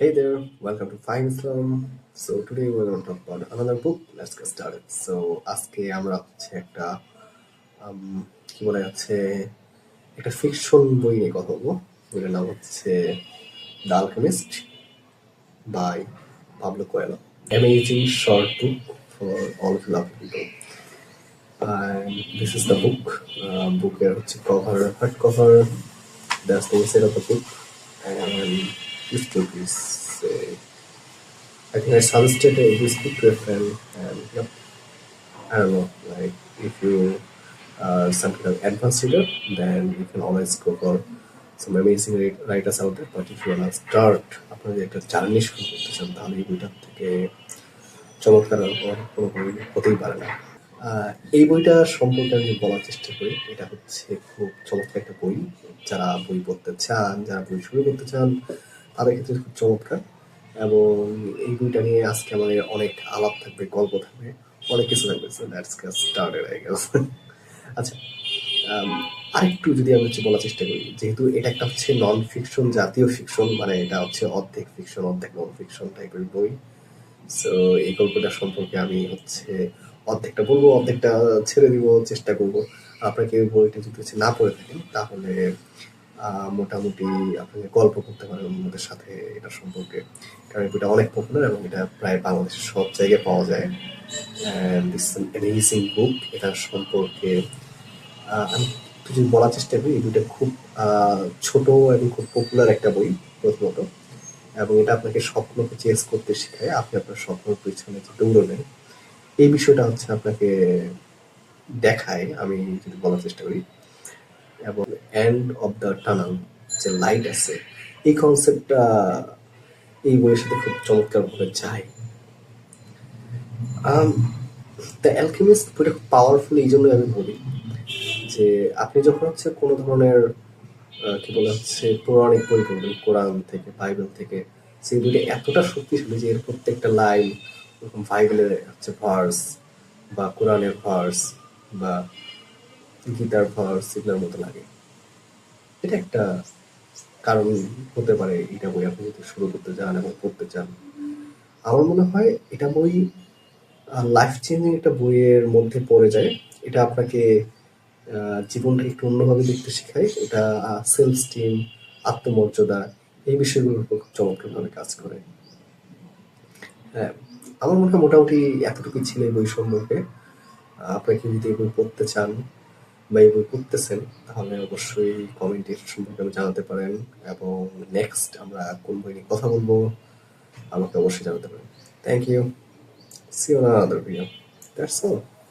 Hey there, welcome to Fine Islam. So today we're going to talk about another book. Let's get started. So আজকে আমরা হচ্ছে একটা কি বলা যাচ্ছে একটা ফিকশন বই নিয়ে কথা বলবো। বইটার নাম হচ্ছে the Alchemist by Pablo Coelho. Amazing short book for all of you lovely people. And this is the book. Booker হচ্ছে cover, hard cover. That's the inside of the book. And this book is I think I suggested this book to a friend, and yep, I don't know, like if you are some kind of advanced reader, then you can always go for some amazing writers out there. But if you wanna start আপনার যে একটা journey শুরু করতে চান তাহলে এই বইটার থেকে চমৎকার আর কোনো বই হতেই পারে না। আহ, এই বইটা সম্পর্কে আমি বলার চেষ্টা করি। এটা হচ্ছে খুব চমৎকার একটা বই। যারা বই পড়তে চান, যারা বই শুরু করতে চান, তাদের ক্ষেত্রে খুব চমৎকার। এবং এই বইটা নিয়ে আজকে আমাদের অনেক আলাপ থাকবে, গল্প থাকবে, অনেক কিছু থাকবে। So let's get started I guess. আচ্ছা, আম, আরেকটু যদি আমি হচ্ছে বলার চেষ্টা করি, যেহেতু এটা একটা হচ্ছে নন ফিকশন জাতীয় ফিকশন, মানে এটা হচ্ছে অর্ধেক ফিকশন অর্ধেক নন ফিকশন টাইপের বই। সো এই গল্পটা সম্পর্কে আমি হচ্ছে অর্ধেকটা বলবো, অর্ধেকটা ছেড়ে দিব, চেষ্টা করব। আপনাকে ওই বইটা যদি হচ্ছে না পড়ে থাকেন তাহলে মোটামুটি আপনি গল্প করতে পারেন অন্যদের সাথে এটা সম্পর্কে। কারণ এই বইটা অনেক পপুলার এবং এটা প্রায় বাংলাদেশের সব জায়গায় পাওয়া যায়। অ্যান্ড দিস অ্যামেজিং বুক। এটা সম্পর্কে আমি একটু যদি বলার চেষ্টা করি, এই বইটা খুব ছোট এবং খুব পপুলার একটা বই প্রথমত। এবং এটা আপনাকে স্বপ্নকে চেস করতে শেখায়। আপনি আপনার স্বপ্নের পেছনে যে দৌড়াবেন, এই বিষয়টা হচ্ছে আপনাকে দেখায়, আমি যদি বলার চেষ্টা করি। এবং এন্ড অফ দ্য টানেল, যে লাইট আছে, এই কনসেপ্টটা এই বইয়ের সাথে খুব চমৎকারভাবে যায়। দ্য অ্যালকেমিস্ট বইটা খুব পাওয়ারফুল এই জন্যই আমি বলি যে আপনি যখন হচ্ছে কোনো ধরনের কি বলে হচ্ছে পৌরাণিক বই পড়বেন, কোরআন থেকে, বাইবেল থেকে, সেই বইটা এতটা শক্তিশালী যে এর প্রত্যেকটা লাইন ওরকম বাইবেলের হচ্ছে ভার্স বা কোরআনের ভার্স বা গীতার ভার্স এগুলোর মতো লাগে। এটা একটা কারণ হতে পারে এটা বই আপনি যদি শুরু করতে চান এবং পড়তে চান। আমার মনে হয় এটা বই লাইফ চেঞ্জিং একটা বইয়ের মধ্যে পড়ে যায়। এটা আপনাকে জীবনটাকে একটু অন্যভাবে দেখতে শেখায়। এটা সেলফ স্টিম, আত্মমর্যাদা, এই বিষয়গুলোর উপর খুব চমৎকারভাবে কাজ করে। হ্যাঁ, আমার মনে হয় মোটামুটি এতটুকুই ছিল এই বই সম্পর্কে। আপনাকে যদি এই বই পড়তে চান বা এই বই পড়তেছেন তাহলে অবশ্যই কমেন্টে সম্পর্কে আমি জানাতে পারেন। এবং নেক্সট আমরা কোন বই নিয়ে কথা বলবো আমাকে অবশ্যই জানাতে পারেন। Thank you. See you on another video. That's all.